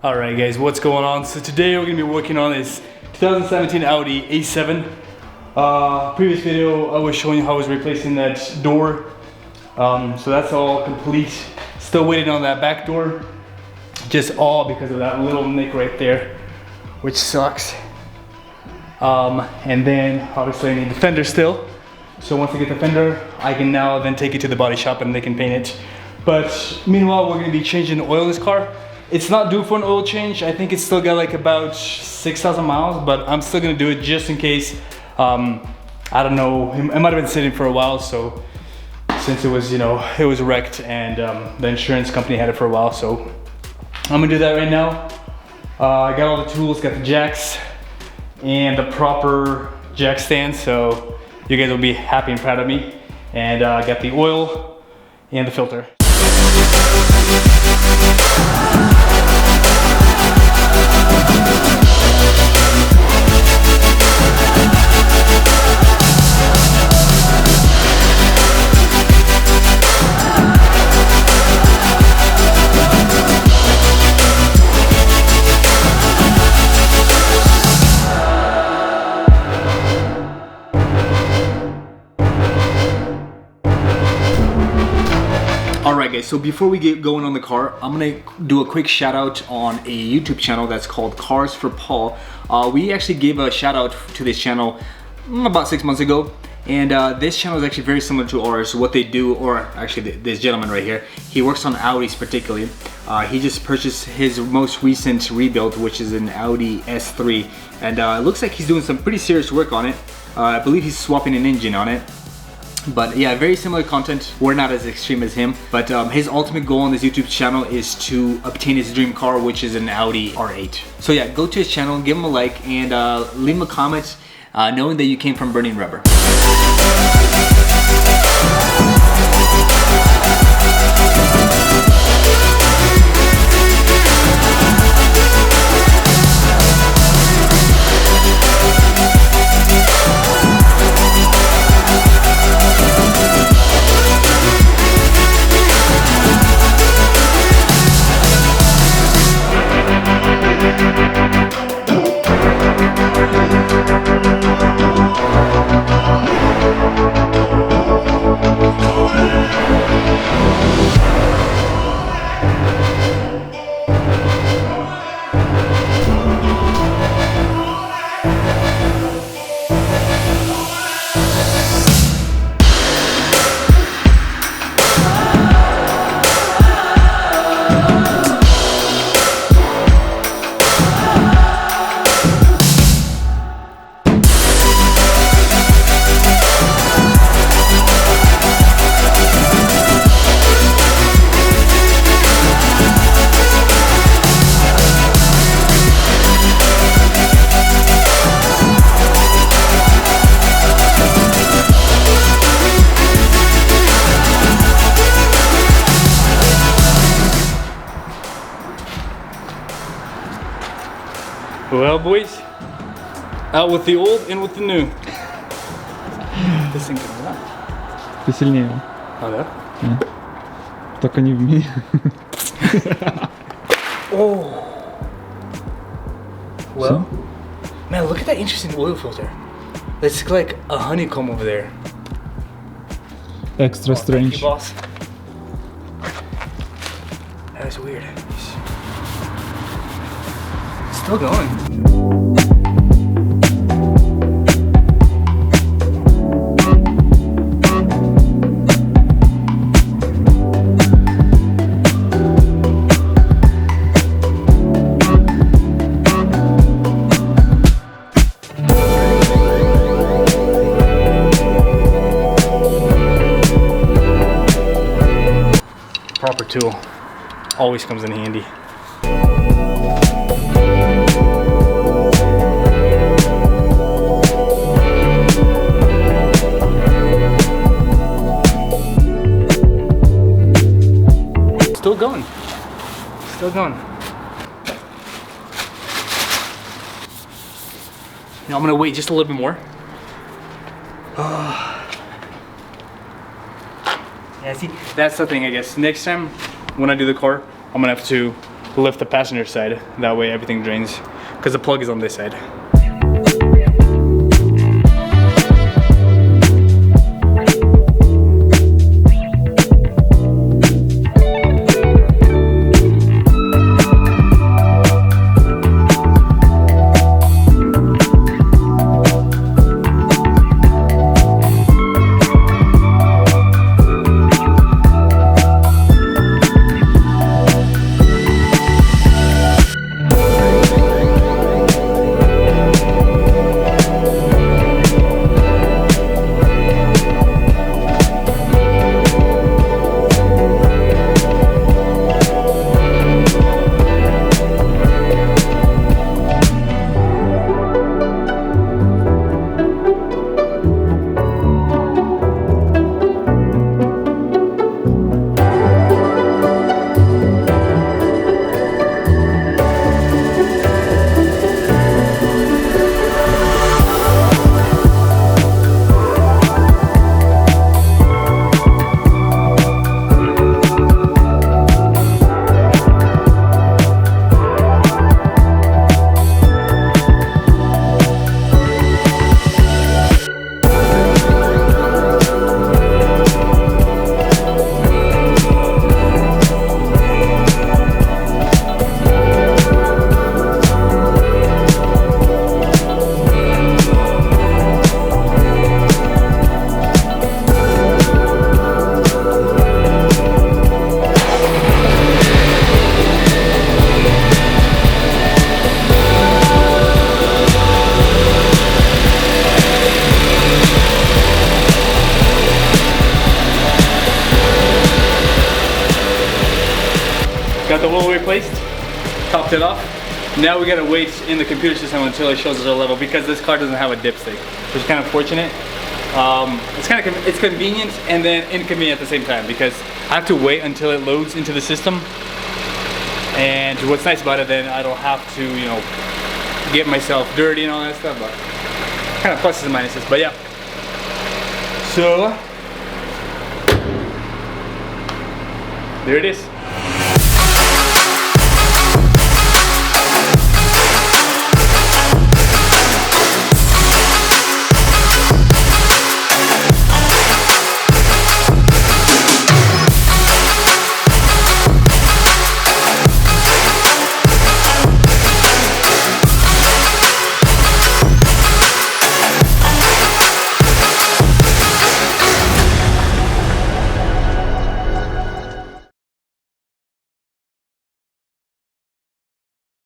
Alright guys, what's going on? So today we're going to be working on this 2017 Audi A7. Previous video I was showing you how I was replacing that door. So that's all complete. Still waiting on that back door. Just all because of that little nick right there, which sucks. And then obviously I need the fender still. So once I get the fender, I can now then take it to the body shop and they can paint it. But meanwhile, we're going to be changing the oil in this car. It's not due for an oil change. I think it's still got like about 6,000 miles, but I'm still gonna do it just in case. I don't know, it might have been sitting for a while, so since it was, you know, it was wrecked and the insurance company had it for a while, so I'm gonna do that right now. I got all the tools, got the jacks and the proper jack stand, so you guys will be happy and proud of me. And I got the oil and the filter. Alright guys, so before we get going on the car, I'm gonna do a quick shout out on a YouTube channel that's called Cars for Paul. We actually gave a shout out to this channel about 6 months ago, and this channel is actually very similar to ours. What they do, or actually this gentleman right here, he works on Audis particularly. He just purchased his most recent rebuild, which is an Audi S3, and it looks like he's doing some pretty serious work on it. I believe he's swapping an engine on it. But yeah, very similar content. We're not as extreme as him, but his ultimate goal on this YouTube channel is to obtain his dream car, which is an Audi R8. So yeah, go to his channel, give him a like, and leave him a comment knowing that you came from Burning Rubber. Well boys, out with the old, in with the new. This thing can run. Ты сильнее. Oh, да? Yeah. Только не в мире. Oh. Well, man, look at that interesting oil filter. It's like a honeycomb over there. Extra strange. Thank you, boss. That is weird. Still going. Proper tool always comes in handy. Still going. Still going. Now I'm gonna wait just a little bit more. Yeah, see, that's the thing, I guess. Next time when I do the car, I'm gonna have to lift the passenger side. That way everything drains, because the plug is on this side. Got the wheel replaced, topped it off. Now we gotta wait in the computer system until it shows us our level, because this car doesn't have a dipstick, which is kind of fortunate. It's convenient and then inconvenient at the same time, because I have to wait until it loads into the system. And what's nice about it, then I don't have to, you know, get myself dirty and all that stuff, but kind of pluses and minuses. But yeah, so there it is.